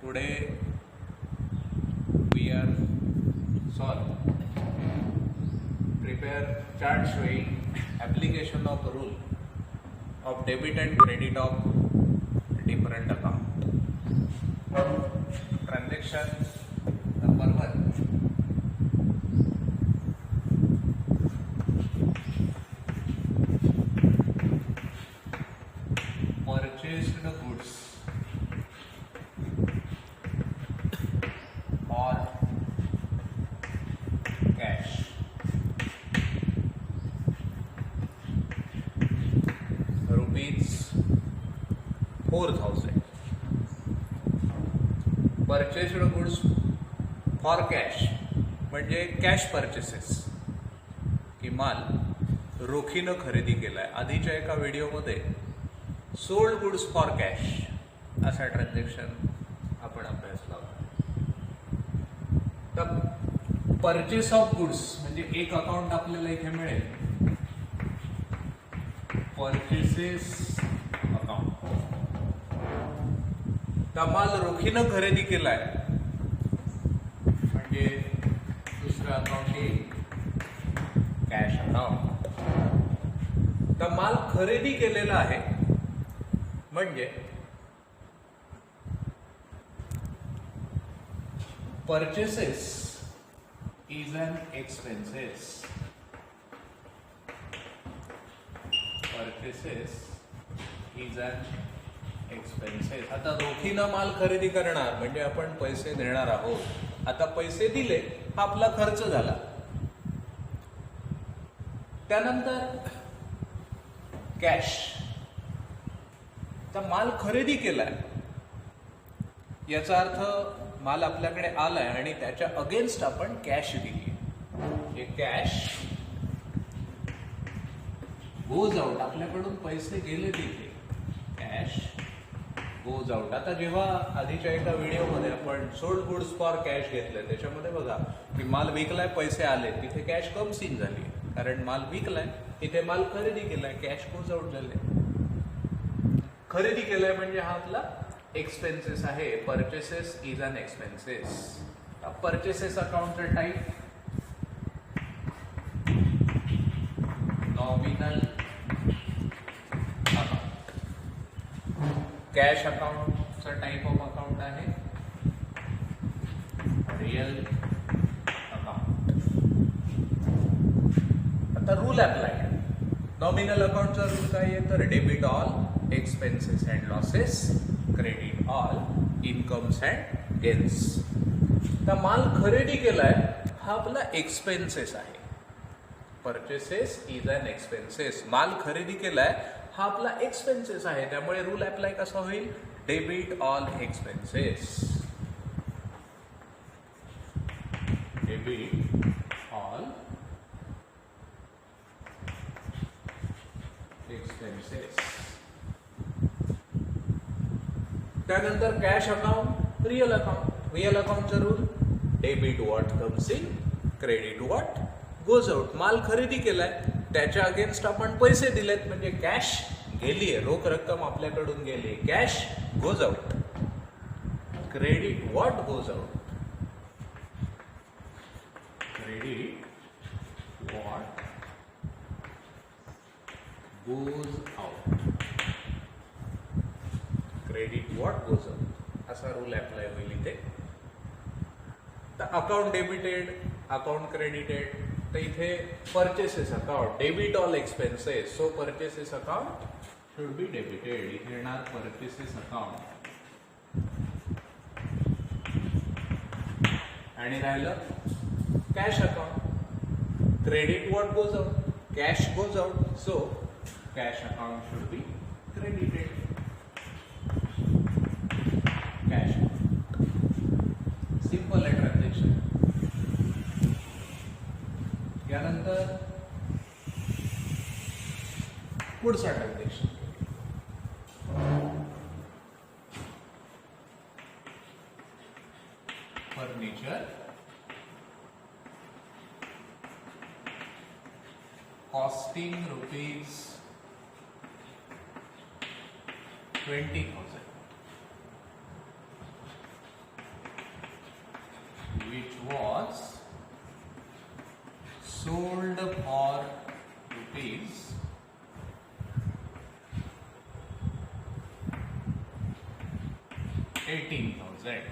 Today we are prepare chart showing application of rule of debit and credit of different account. Transaction number 1. Purchased goods or cash. ₹4,000. Purchased goods for cash म्हणजे cash purchases की माल रोखीनं खरेदी केलाय. आधीच्या एका व्हिडिओमध्ये sold goods for cash असा transaction आपण अभ्यासला होता. तर परचेस ऑफ गुड्स म्हणजे एक अकाउंट आपल्याला इथे मिळेल, परचेसेस अकाउंट. तर माल रोखीनं खरेदी केलाय म्हणजे दुसरं अकाउंट येईल कॅश अकाउंट. तर माल खरेदी केलेला आहे म्हणजे purchases is an expenses. Purchases is an expenses. आता रोखीनं माल खरेदी करणार म्हणजे आपण पैसे देणार आहोत. आता पैसे दिले हा आपला खर्च झाला. त्यानंतर कॅश. तर माल खरेदी केलाय याचा अर्थ माल आपल्याकडे आलाय आणि त्याच्या अगेन्स्ट आपण कॅश दिली. हे कॅश गोज आउट. आपल्याकडून पैसे गेले तिथे कॅश गोज आउट. आता जेव्हा आधीच्या एका व्हिडिओमध्ये आपण सोल्ड गुड्स फॉर कॅश घेतलंय त्याच्यामध्ये बघा की माल विकलाय, पैसे आले, तिथे कॅश कम सीन झाली कारण माल विकलाय, इथे माल खरेदी केलाय, कॅश गोज आउट झाले. खरेदी केलाय म्हणजे हा आपला एक्सपेन्सेस आहे. Purchases is an expenses. Purchases अकाउंटचा टाईप नॉमिनल अकाउंट. कॅश अकाउंटचा टाईप ऑफ अकाउंट आहे रिअल अकाउंट. आता रूल अप्लाय. नॉमिनल अकाउंटचा रूल काय आहे तर debit all expenses and losses, credit all incomes and gains. तर माल खरेदी केलाय हा आपला एक्सपेन्सेस आहे. Purchases is an expenses. माल खरेदी केलाय हा आपला एक्सपेन्सेस आहे. त्यामुळे रूल अप्लाय कसा होईल debit all expenses. Debit all expenses. त्यानंतर cash account, real account. Real अकाउंटचा rule debit what comes in, credit what goes out. माल खरेदी केलाय त्याच्या अगेन्स्ट आपण पैसे दिलेत म्हणजे कॅश गेलीये, रोख रक्कम आपल्याकडून गेली, cash goes out. Credit what goes out, credit what goes out, credit what goes out असा रूल अप्लाय होईल इथे. तर अकाउंट डेबिटेड, अकाउंट क्रेडिटेड. तर इथे purchases account debit all expenses, so purchases account should be debited. इथे येणार purchases account आणि राहिलं cash account. Credit what goes out, cash goes out, so cash account should be credited. Cash simple आहे transaction. यानंतर पुढचा transaction furniture costing ₹20,000. 18,000.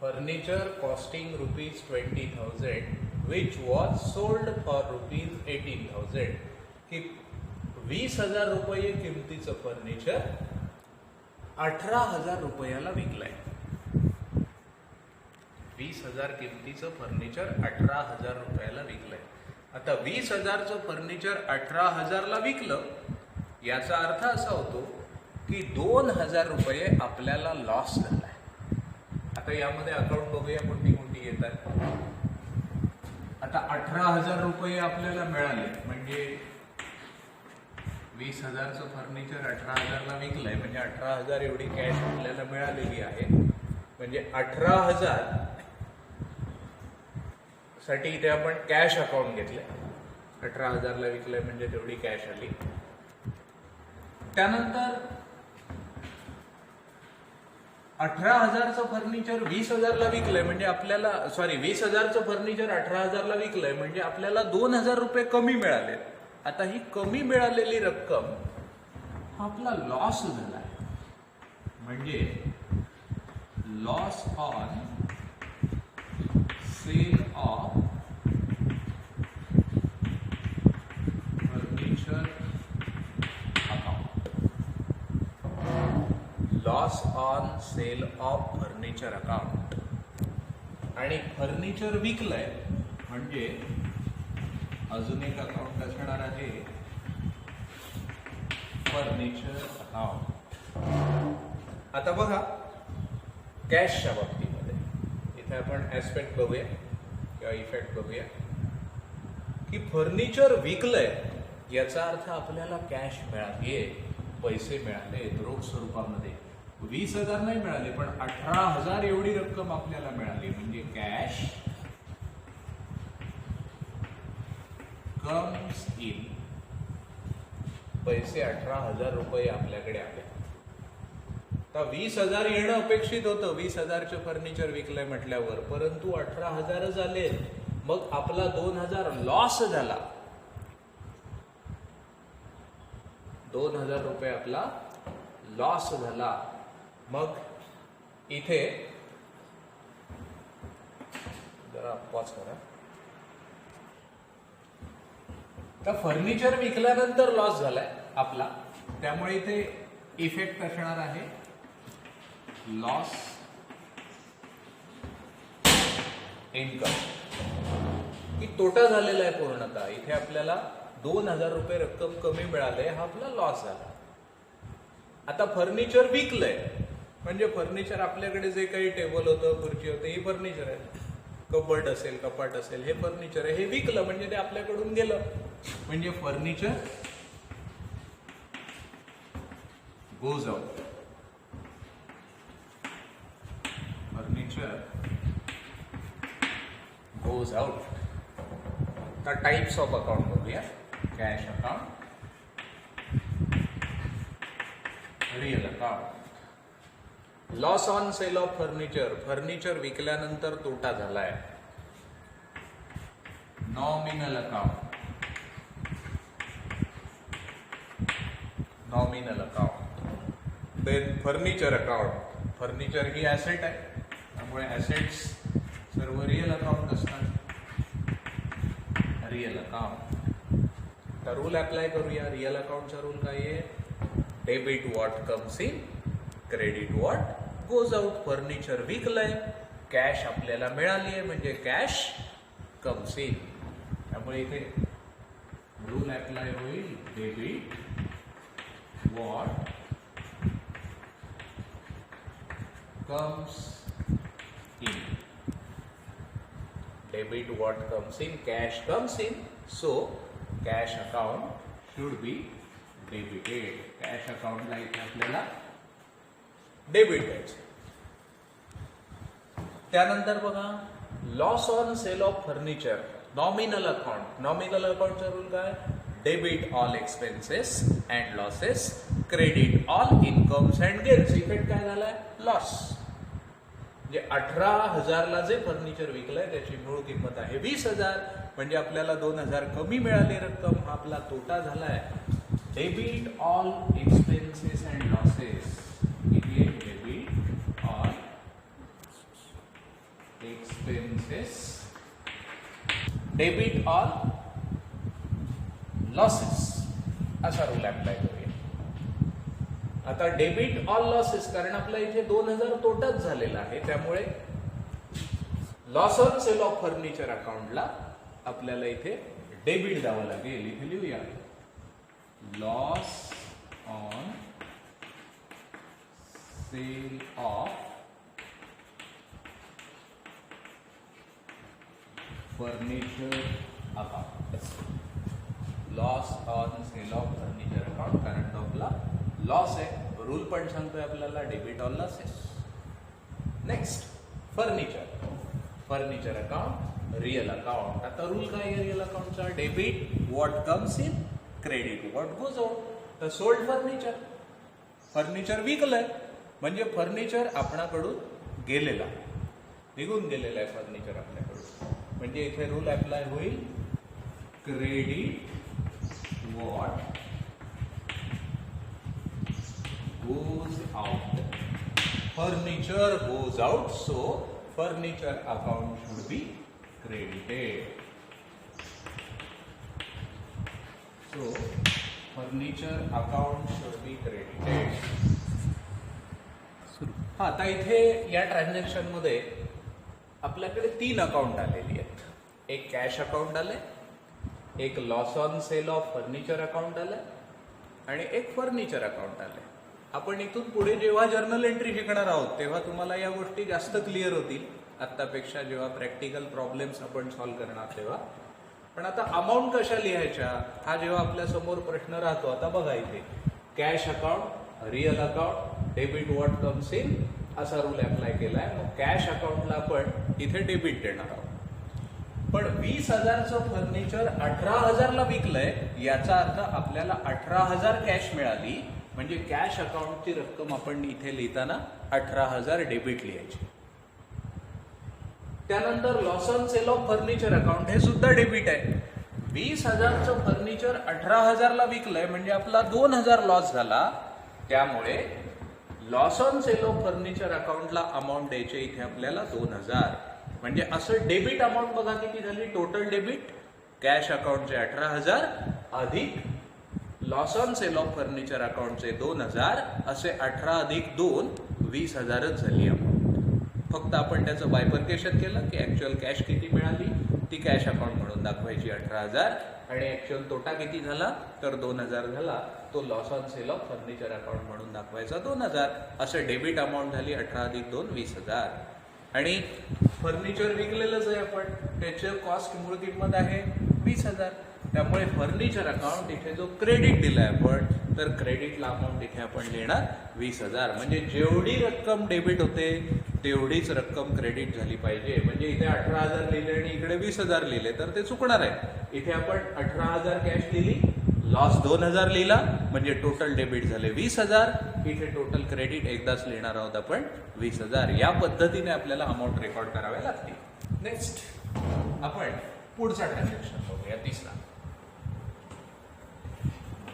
Furniture costing rupees 20,000 which was sold for rupees 18,000. कि 20,000 रुपये किमतीचं furniture 18,000 रुपयाला विकलंय. 20,000 किमतीचं furniture 18,000 रुपयाला विकलंय. आता 20,000चं furniture 18,000ला विकलं याचा अर्थ असा होतो की 2,000 रुपये आपल्याला लॉस झालाय. आता यामध्ये अकाउंट बघूया कोणती कोणती येतात. आता 18,000 रुपये आपल्याला मिळाले म्हणजे 20,000चं फर्निचर 18,000ला विकलंय म्हणजे 18,000 एवढी कॅश आपल्याला मिळालेली आहे. म्हणजे 18,000 साठी इथे आपण कॅश अकाउंट घेतले. 18,000ला विकलंय म्हणजे तेवढी कॅश आली. त्यानंतर 18,000चं फर्निचर 20,000ला विकलंय म्हणजे आपल्याला 20,000चं फर्निचर 18,000ला विकलंय म्हणजे आपल्याला 2,000 रुपये कमी मिळाले. आता ही कमी मिळालेली रक्कम हा आपला लॉस झाला आहे. म्हणजे loss on sale of furniture account. Loss on sale of furniture account. आणि फर्निचर विकलंय म्हणजे अजून एक अकाउंट असणार आहे फर्निचर अकाउंट. आता बघा कॅशच्या बाबतीमध्ये इथे आपण ऍस्पेक्ट बघूया किंवा इफेक्ट बघूया की फर्निचर विकलंय याचा अर्थ आपल्याला कॅश मिळाली, पैसे मिळाले रोख स्वरूपामध्ये. 20,000 नाही मिळाले पण 18,000 एवढी रक्कम आपल्याला मिळाली म्हणजे कॅश कम्स इन. पैसे 18,000 रुपये आपल्याकडे आले. आता 20,000 येणं अपेक्षित होतं 20,000चे फर्निचर विकलंय म्हटल्यावर, परंतु 18,000च आले. मग आपला 2,000 लॉस झाला. 2,000 रुपये आपला लॉस झाला. मग इथे जरा पॉज करा. तर फर्निचर विकल्यानंतर लॉस झालाय आपला, त्यामुळे इथे इफेक्ट असणार आहे लॉस इन्कम, की तोटा झालेला आहे पूर्णतः. इथे आपल्याला 2,000 रुपये रक्कम कमी मिळाले, हा आपला लॉस झाला. आता फर्निचर विकलंय म्हणजे फर्निचर आपल्याकडे जे काही टेबल होतं खुर्ची होते हे फर्निचर आहे. कबड असेल कपाट असेल हे फर्निचर आहे. हे विकलं म्हणजे ते आपल्याकडून गेलं म्हणजे furniture goes out. Furniture goes out. तर टाइप्स ऑफ अकाउंट बघूया. Cash account, real account. Loss on sale of furniture. Furniture विकल्यानंतर तोटा झालाय. Nominal account. Nominal account. Then furniture account. Furniture ही ऍसेट आहे त्यामुळे ऍसेट्स सर्व रिअल अकाउंट असतात. Real account. तर रूल अप्लाय करूया. रिअल अकाउंटचा रूल काय आहे? Debit what comes in, credit what goes out. Furniture विकलंय, कॅश आपल्याला मिळाली आहे म्हणजे कॅश कम्स इन. त्यामुळे इथे रूल अप्लाय होईल debit what comes in. Debit what comes in, cash comes in. So cash account should be debited. Cash अकाउंटला इथे आपल्याला डेबिट द्यायचे. त्यानंतर बघा loss on sale of furniture. Nominal account. Nominal अकाउंटचा रूल काय? Debit all expenses and losses, credit all incomes and gains. Effect काय झालाय? लॉस. म्हणजे 18,000ला जे फर्निचर विकलंय त्याची मूळ किंमत आहे 20,000 म्हणजे आपल्याला 2,000 कमी मिळाली रक्कम, हा आपला तोटा झालाय. Debit all expenses and losses. किती एक्सपेन्सेस, डेबिट ऑल लॉसेस असा रूल अप्लाय करूया. आता डेबिट ऑल लॉसेस, कारण आपला इथे 2000 तोटाच झालेला आहे, त्यामुळे loss on sale of furniture अकाउंटला आपल्याला इथे डेबिट द्यावं लागेल. इथे लिहूया loss on sale of furniture account. Loss on sale of furniture account, कारण तो आपला लॉस आहे. रूल पण सांगतोय आपल्याला debit on losses. Next furniture account, real account. आता रूल काय आहे रिअल अकाउंटचा? Debit what comes in, credit what goes out. तर सोल्ड फर्निचर विकलंय म्हणजे फर्निचर आपणाकडून गेलेला, निघून गेलेला आहे फर्निचर आपल्याकडून. म्हणजे इथे रूल अप्लाय होईल credit what goes out. Furniture goes out, so furniture account should be credited. So furniture account should be credited. हा, आता इथे या ट्रान्झॅक्शन मध्ये आपल्याकडे 3 अकाउंट आलेली आहेत. एक कॅश अकाउंट आले, एक loss on sale of furniture account आलं आणि एक फर्निचर अकाउंट आले. आपण इथून पुढे जेव्हा जर्नल एंट्री शिकणार आहोत तेव्हा तुम्हाला या गोष्टी जास्त क्लिअर होतील आत्तापेक्षा, जेव्हा प्रॅक्टिकल प्रॉब्लेम्स आपण सॉल्व्ह करणार तेव्हा. पण आता अमाऊंट कशा लिहायच्या हा जेव्हा आपल्या समोर प्रश्न राहतो. आता बघा इथे cash account, real account, debit what comes in असा रूल अप्लाय केलाय. मग कॅश अकाउंटला आपण इथे डेबिट देणार आहोत. पण 20,000चं फर्निचर 18,000ला विकलंय, याचा अर्थ आपल्याला 18,000 कॅश मिळाली. म्हणजे कॅश अकाउंटची रक्कम आपण इथे लिहिताना 18,000 डेबिट लिहायची. त्यानंतर loss on sale of furniture account हे सुद्धा डेबिट आहे. 20,000चं फर्निचर 18,000ला विकलंय म्हणजे आपला 2,000 लॉस झाला. त्यामुळे loss on sale of furniture अकाउंटला अमाऊंट द्यायचे इथे आपल्याला 2,000. म्हणजे असं डेबिट अमाऊंट बघा किती झाली. टोटल डेबिट कॅश अकाउंटचे 18,000 अधिक loss on sale of furniture अकाउंटचे 2,000, असे 18 अधिक 2 20,000च झाली अमाऊंट. फक्त आपण त्याचं बायफर्केशन केलं की ऍक्च्युअल कॅश किती मिळाली ती कॅश अकाउंट म्हणून दाखवायची 18,000 आणि ऍक्च्युअल तोटा किती झाला तर 2,000 झाला, तो loss on sale of furniture account म्हणून दाखवायचा 2,000. असं डेबिट अमाऊंट झाली 18 अधिक 2 20,000. आणि फर्निचर विकलेलंच आहे आपण, त्याची कॉस्ट मूळ किंमत आहे 20,000. त्यामुळे फर्निचर अकाउंट इथे जो क्रेडिट दिलाय आपण, तर क्रेडिटला अमाऊंट इथे आपण लिहिणार 20,000. म्हणजे जेवढी रक्कम डेबिट होते तेवढीच रक्कम क्रेडिट झाली पाहिजे. म्हणजे इथे 18,000 लिहिले आणि इकडे 20,000 लिहिले तर ते चुकणार आहे. इथे आपण 18,000 कॅश लिहिली, लॉस 2,000 लिहिला, म्हणजे टोटल डेबिट झाले 20,000. इथे टोटल क्रेडिट एकदाच लिहिणार आहोत आपण 20,000. या पद्धतीने आपल्याला अमाऊंट रेकॉर्ड करावे लागते. नेक्स्ट आपण पुढचा ट्रान्झॅक्शन बघूया, तिसरा.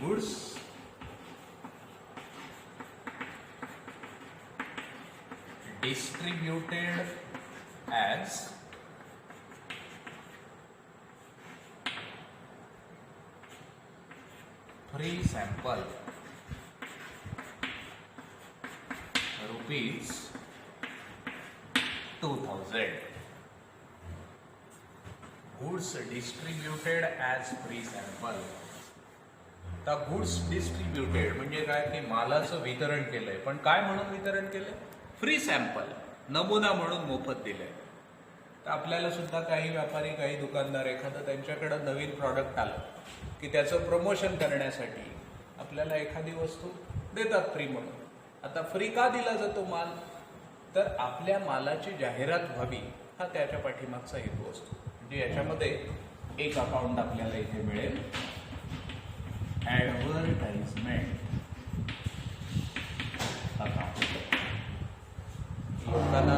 Goods distributed as free sample rupees 2,000. Goods distributed as free sample. आता गुड्स डिस्ट्रीब्युटेड म्हणजे काय की मालाचं वितरण केलंय. पण काय म्हणून वितरण केलंय? फ्री सॅम्पल, नमुना म्हणून मोफत दिलंय. तर आपल्याला सुद्धा काही व्यापारी, काही दुकानदार, एखादं त्यांच्याकडे नवीन प्रॉडक्ट आलं की त्याचं प्रमोशन करण्यासाठी आपल्याला एखादी वस्तू देतात फ्री म्हणून. आता फ्री का दिला जातो माल? तर आपल्या मालाची जाहिरात व्हावी हा त्याच्या पाठीमागचा हेतू असतो. म्हणजे याच्यामध्ये एक अकाउंट आपल्याला इथे मिळेल, ऍडव्हर्टाइजमेंट अकाउंट. लोकांना,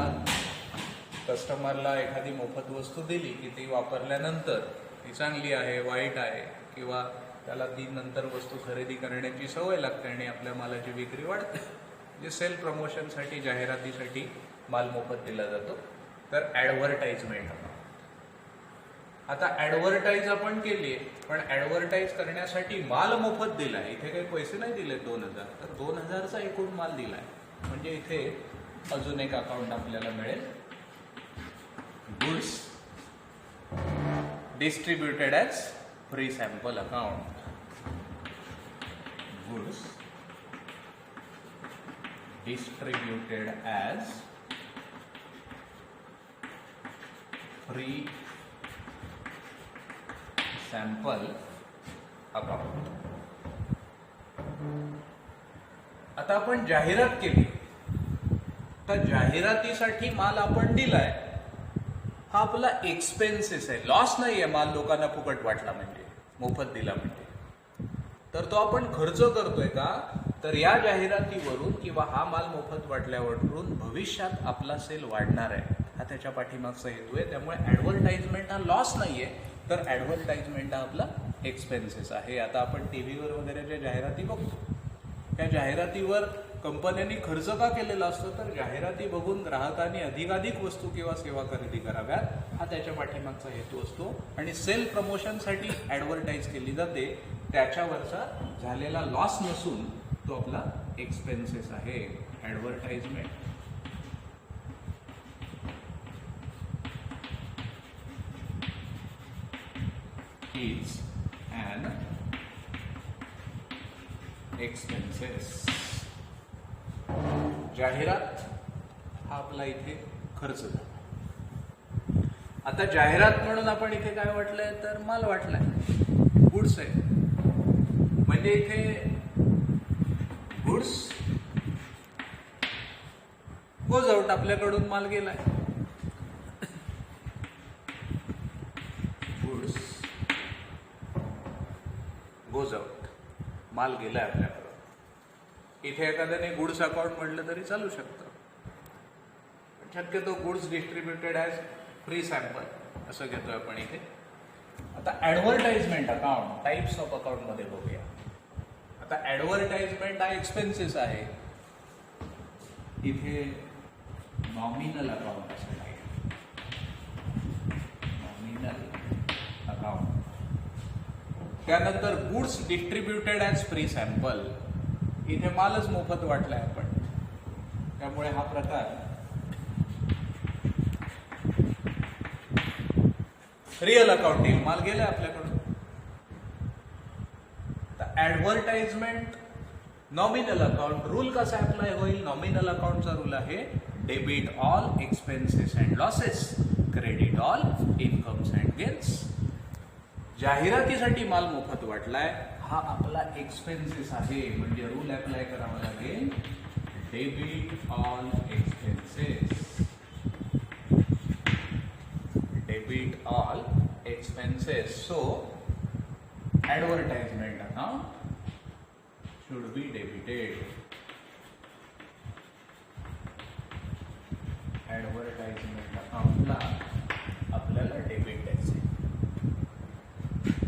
कस्टमरला एखादी मोफत वस्तू दिली की ती वापरल्यानंतर ती चांगली आहे, वाईट आहे, किंवा त्याला ती नंतर वस्तू खरेदी करण्याची सवय लागते आणि आपल्या मालाची विक्री वाढते. म्हणजे सेल प्रमोशनसाठी, जाहिरातीसाठी माल मोफत दिला जातो. तर ऍडव्हर्टाइजमेंट अकाउंट. आता ऍडव्हर्टाईज आपण केली, पण ऍडव्हर्टाईज करण्यासाठी माल मोफत दिलाय. इथे काही पैसे नाही दिले 2000, तर 2000चा एकूण माल दिलाय. म्हणजे इथे अजून एक अकाउंट आपल्याला मिळेल, goods distributed as free sample account. Goods distributed as free sample account. आता आपण जाहिरात केली, तर जाहिरातीसाठी माल आपण दिलाय, हा आपला एक्सपेन्सेस आहे, लॉस नाही आहे. माल लोकांना फुकट वाटला म्हणजे, मोफत दिला म्हणजे, तर तो आपण खर्च करतोय का, तर या जाहिरातीवरून किंवा हा माल मोफत वाटल्यावरून भविष्यात आपला सेल वाढणार आहे, हा त्याच्या पाठीमागचा हेतू आहे. त्यामुळे ऍडव्हर्टाइजमेंट हा लॉस नाहीये, तर ऍडव्हर्टाइजमेंट हा आपला एक्सपेन्सेस आहे. आता आपण टीव्हीवर वगैरे ज्या जाहिराती बघतो, त्या जाहिरातीवर कंपन्यांनी खर्च का केलेला असतो, तर जाहिराती बघून ग्राहकांनी अधिकाधिक वस्तू किंवा सेवा खरेदी कराव्यात, हा त्याच्या पाठीमागचा हेतू असतो. आणि सेल्फ प्रमोशनसाठी ऍडव्हर्टाईज केली जाते, त्याच्यावरचा झालेला लॉस नसून तो आपला एक्सपेन्सेस आहे. Advertisement is an expenses. जाहिरात हा आपला इथे खर्च झाला. आता जाहिरात म्हणून आपण इथे काय वाटलंय, तर माल वाटलाय, गुड्स आहे. म्हणजे इथे गुड्स गोज आउट, आपल्याकडून माल गेलाय. गुड्स गोज आउट, माल गेलाय आपल्याकडून. इथे एखाद्याने गुड्स अकाउंट म्हटलं तरी चालू शकतं. शक्यतो goods distributed as free sample असं घेतोय आपण इथे. आता advertisement account, types of account मध्ये बघूया. आता ऍडव्हर्टाइजमेंट हा एक्सपेन्सेस आहे. इथे नॉमिनल अकाउंट असं आहे, नॉमिनल अकाउंट. त्यानंतर goods distributed as free sample, इथे मालच मोफत वाटलाय आपण, त्यामुळे हा प्रकार रिअल अकाउंटिंग, माल गेलाय आपल्याकडून. ऍडव्हर्टाइजमेंट नॉमिनल अकाउंट, रूल कसा अप्लाय होईल, नॉमिनल अकाउंटचा रूल आहे debit all expenses and losses, credit all incomes and gains. जाहिरातीसाठी माल मोफत वाटलाय, हा आपला एक्सपेन्सेस आहे, म्हणजे रूल अप्लाय करावा लागेल debit all expenses, debit all expenses. So advertisement account should be debited. Advertisement अकाउंटला आपल्याला डेबिट द्यायचे.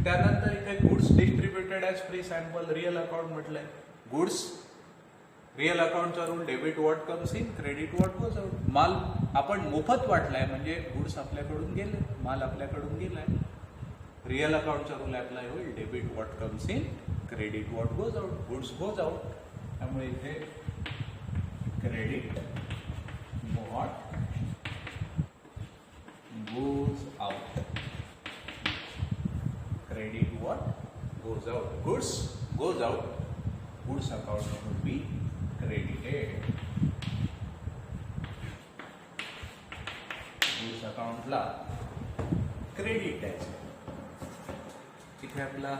त्यानंतर इथे goods distributed as free sample, real account म्हटलंय. गुड्स रिअल अकाउंटचा rule debit what comes in, credit what goes out. माल आपण मोफत वाटलाय म्हणजे गुड्स आपल्याकडून गेले, माल आपल्याकडून गेलाय. रिअल अकाउंटचा रूल अप्लाय होईल debit what comes in, credit what goes out. Goods goes out, त्यामुळे इथे credit what goes out, credit what goes out. Goods goes out, goods account would be credited. Goods अकाउंटला credit द्यायचं. इथे आपला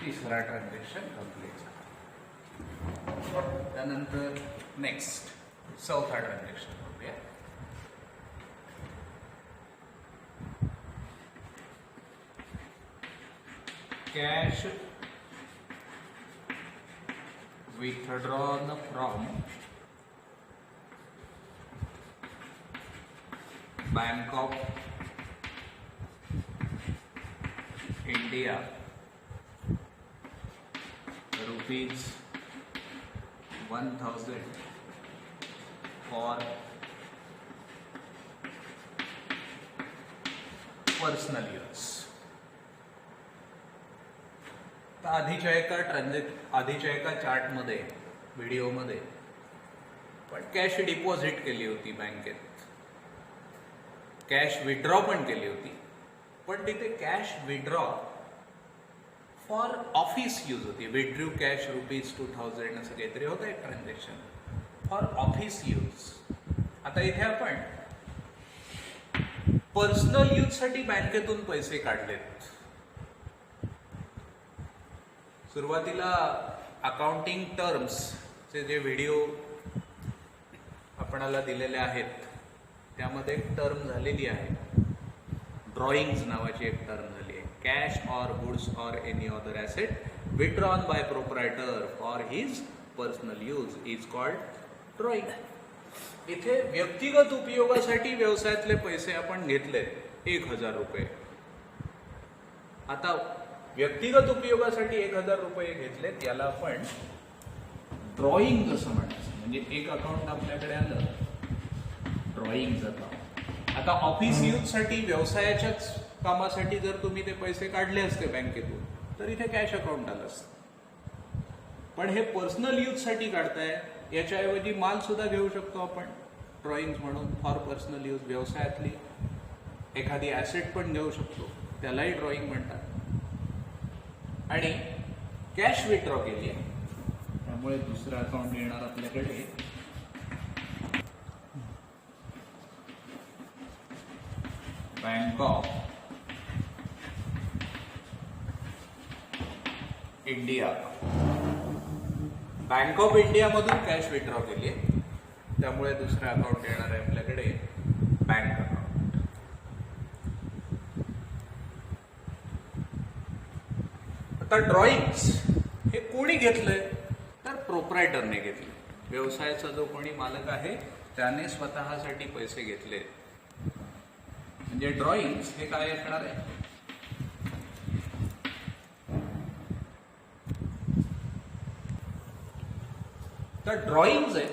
तिसरा transaction complete झाला. त्यानंतर next चौथा ट्रान्झॅक्शन बघूया. Cash withdrawn from Bank of India rupees 1000 for personal use. तर आधीच्या एका चार्टमध्ये व्हिडिओमध्ये पण कॅश डिपॉझिट केली होती बँकेत, कॅश विड्रॉ पण केली होती, पण तिथे cash withdraw for office use होती. विड्रू कॅश ₹2000 असं काहीतरी होतं एक ट्रान्झॅक्शन फॉर ऑफिस यूज. आता इथे आपण पर्सनल यूज साठी बँकेतून पैसे काढलेत. सुरुवातीला अकाउंटिंग टर्म्स चे जे व्हिडिओ आपणाला दिलेले आहेत त्यामध्ये एक टर्म झालेली आहे, ड्रॉइंग्स नावाची एक टर्म झाली आहे. Cash or goods or any other asset withdrawn by proprietor for his personal use is called drawing. इथे व्यक्तिगत उपयोगासाठी व्यवसायातले पैसे आपण घेतले ₹1000. आता व्यक्तिगत उपयोगासाठी ₹1000 घेतलेत, याला आपण ड्रॉइंग असं म्हणायचं. म्हणजे एक अकाउंट आपल्याकडे आलं, ड्रॉइंग अकाउंट. आता ऑफिस यूज साठी व्यवसायाच्याच कामासाठी जर तुम्ही ते पैसे काढले असते बँकेतून तर इथे कॅश अकाउंट आलं असतं. पण हे पर्सनल यूज साठी काढताय, याच्याऐवजी माल सुद्धा घेऊ शकतो आपण ड्रॉइंग म्हणून फॉर पर्सनल यूज. व्यवसायातली एखादी ॲसेट पण घेऊ शकतो, त्यालाही ड्रॉइंग म्हणतात. आणि कॅश विथड्रॉ केली आहे, त्यामुळे दुसरं अकाउंट येणार आपल्याकडे bank of India. Bank of India मधून कॅश विथड्रॉ केली आहे, त्यामुळे दुसरं अकाउंट येणार आहे आपल्याकडे बँक अकाउंट. आता ड्रॉइंग्स हे कोणी घेतलंय तर प्रोप्रायटरने घेतले. व्यवसायाचा जो कोणी मालक आहे त्याने स्वतःसाठी पैसे घेतले. म्हणजे ड्रॉइंग्स हे काय असणार आहे, तर ड्रॉइंग्स आहे.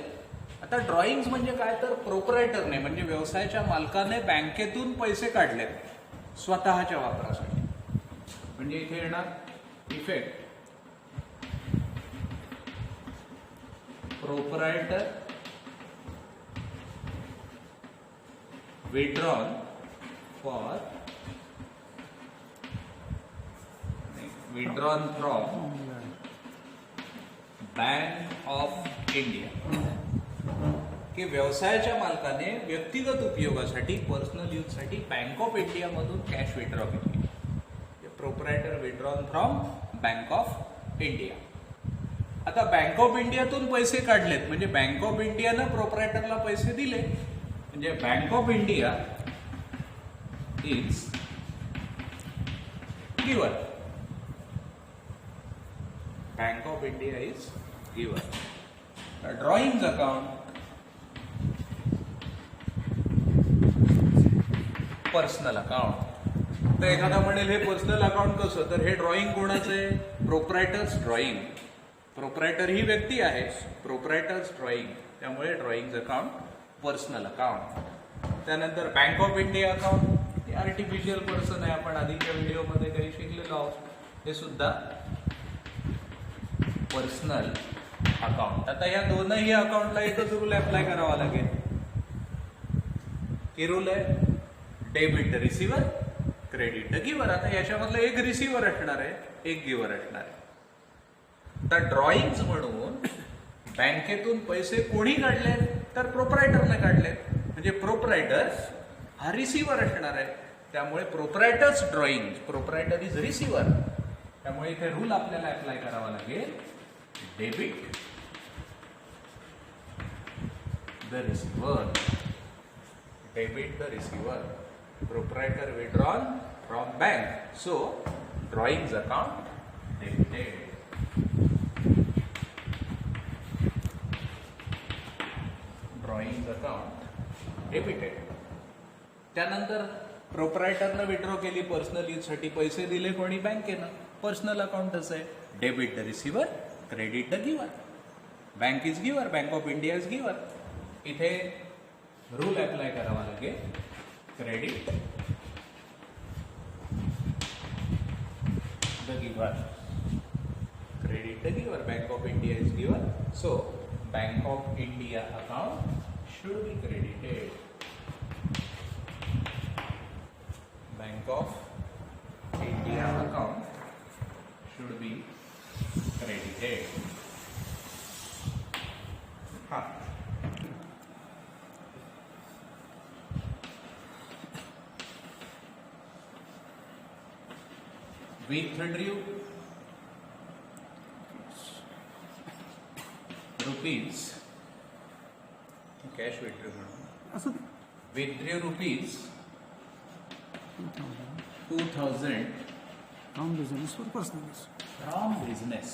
आता ड्रॉइंग्स म्हणजे काय तर प्रोप्रायटरने म्हणजे व्यवसायाच्या मालकाने बँकेतून पैसे काढलेत स्वतःच्या वापरासाठी. म्हणजे इथे येणार effect proprietor withdrawn from bank of India. की व्यवसायाच्या मालकाने व्यक्तिगत उपयोगासाठी पर्सनल यूज साठी बँक ऑफ इंडिया मधून कॅश विथड्रॉ केली. Proprietor withdrawn from bank of India. आता बँक ऑफ इंडियातून पैसे काढलेत म्हणजे बँक ऑफ इंडियानं प्रोप्रायटरला पैसे दिले. म्हणजे बँक ऑफ इंडिया इज गिवर. बँक ऑफ इंडिया इज गिवर. Drawing account personal account. तर एखादा म्हणेल हे पर्सनल अकाउंट कसं, तर हे ड्रॉइंग कोणाचं आहे, प्रोप्रायटर्स ड्रॉइंग. प्रोप्रायटर ही व्यक्ती आहे, प्रोप्रायटर्स ड्रॉइंग, त्यामुळे ड्रॉइंग अकाउंट पर्सनल अकाउंट. त्यानंतर बँक ऑफ इंडिया अकाउंट हे आर्टिफिशियल पर्सन आहे, आपण आधीच्या व्हिडिओमध्ये काही शिकलेलो आहोत. हे सुद्धा पर्सनल अकाउंट. आता या दोनही अकाउंटला एकच रूल अप्लाय करावा लागेल. की रूल आहे डेबिट रिसिव्हर क्रेडिट गिव्हर. आता याच्यामधलं एक रिसिव्हर असणार आहे, एक गिव्हर असणार आहे. तर ड्रॉइंग्स म्हणून बँकेतून पैसे कोणी काढले तर प्रोप्रायटरने काढले. म्हणजे प्रोप्रायटर हा रिसिव्हर असणार आहे, त्यामुळे प्रोप्रायटर्स ड्रॉइंग, प्रोप्रायटर इज रिसिव्हर. त्यामुळे इथे रूल आपल्याला अप्लाय करावा लागेल debit the receiver. Debit the receiver. Proprietor withdrawn from bank, so drawings account debited. Drawings account debited. त्यानंतर प्रोप्रायटरनं विड्रॉ केली पर्सनल यूज साठी, पैसे दिले कोणी बँकेनं, पर्सनल अकाउंटच आहे. Debit the receiver credit the giver. Bank is giver, bank of India is giver. इथे rule apply करावा लागेल credit the giver. Credit the giver. Bank of India is giver. So Bank of India account should be credited. Bank of India account should be credited. Withdrew rupees, cash withdrew, withdrew rupees 2000 from business for personal use. from business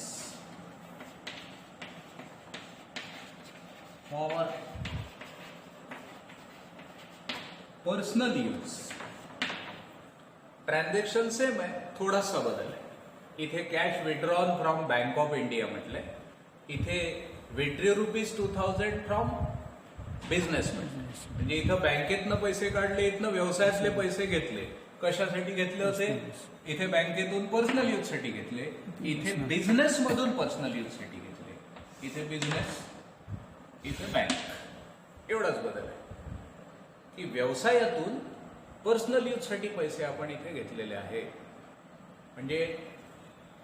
for personal use. Transaction same आहे, थोडासा बदल आहे. इथे cash withdrawn from bank of India म्हटलंय, इथे withdrew rupees 2000 from business म्हटलं. म्हणजे इथं बँकेतनं पैसे काढले, इथनं व्यवसायातले पैसे घेतले. कशासाठी घेतले होते? इथे बँकेतून पर्सनल यूज साठी घेतले, इथे बिझनेस मधून पर्सनल यूज साठी घेतले. इथे बिझनेस, इथे बँक. एवढाच बदल आहे की व्यवसायातून पर्सनल यूज साठी पैसे आपण इथे घेतलेले आहे. म्हणजे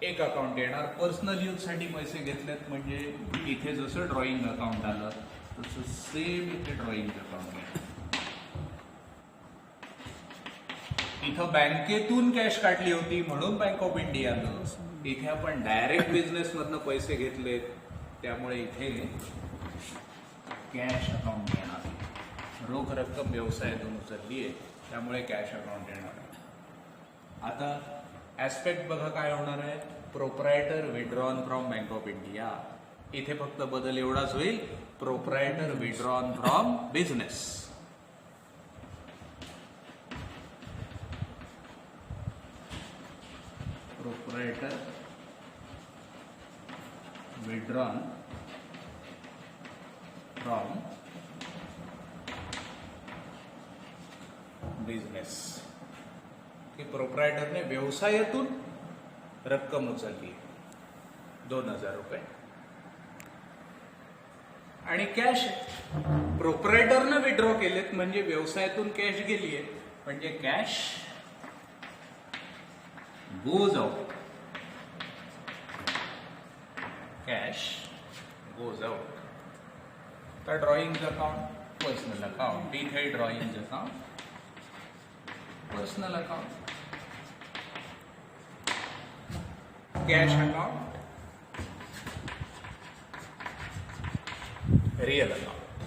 एक अकाउंट येणार, पर्सनल यूज साठी पैसे घेतलेत. म्हणजे इथे जसं ड्रॉइंग अकाउंट आलं तसं सेम इथे ड्रॉइंग अकाउंट आहे. इथं बँकेतून कॅश काढली होती म्हणून बँक ऑफ इंडियानं, इथे आपण डायरेक्ट बिझनेस मधनं पैसे घेतलेत त्यामुळे इथे कॅश अकाउंट येणार. रोख रक्कम व्यवसायातून उचलली आहे त्यामुळे कॅश अकाउंट येणार आहे. आता ऍस्पेक्ट बघा काय होणार आहे. Proprietor withdrawn from bank of India. इथे फक्त बदल एवढाच होईल, proprietor withdrawn from business. Proprietor withdrawn from business. की प्रोप्रायटरने व्यवसायातून रक्कम उचलली 2000 रुपये आणि कॅश प्रोप्रायटरनं विड्रॉ केलेत म्हणजे व्यवसायातून कॅश गेली आहे. म्हणजे cash goes out. Cash goes out. तर ड्रॉइंग अकाउंट, पर्सनल अकाउंट. इथे drawing account, personal account, cash account, real account.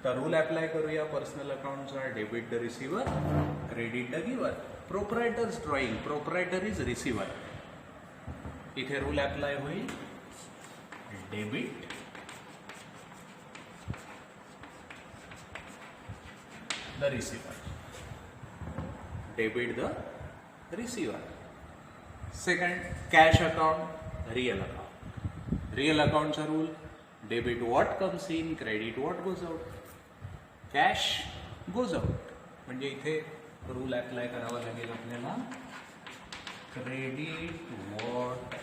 तर रूल अप्लाय करूया पर्सनल अकाउंटचा. Debit the receiver, credit the giver. Proprietor's drawing, proprietor is receiver. इथे rule apply होईल debit the receiver. Debit the receiver. Second, cash account, real account. Real अकाउंटचा rule, debit what comes in, credit what goes out. Cash goes out. म्हणजे इथे rule apply करावा लागेल आपल्याला. Credit what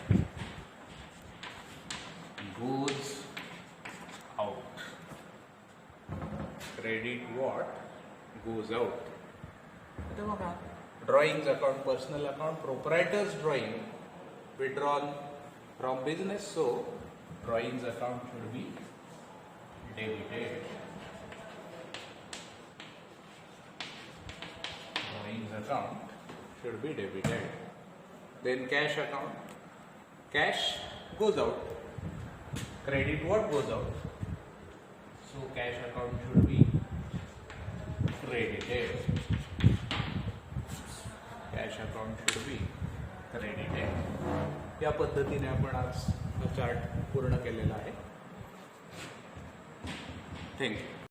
goes out. Credit what goes out. आता बघा, drawing account, personal account, proprietor's drawing withdrawn from business. So drawing account should be debited. Drawings account should be debited. Then cash account, cash goes out. Credit what goes out? So cash account should be credited. Cash account should be credited. या पद्धतीने आपण आज chart पूर्ण केलेला आहे. Thank you.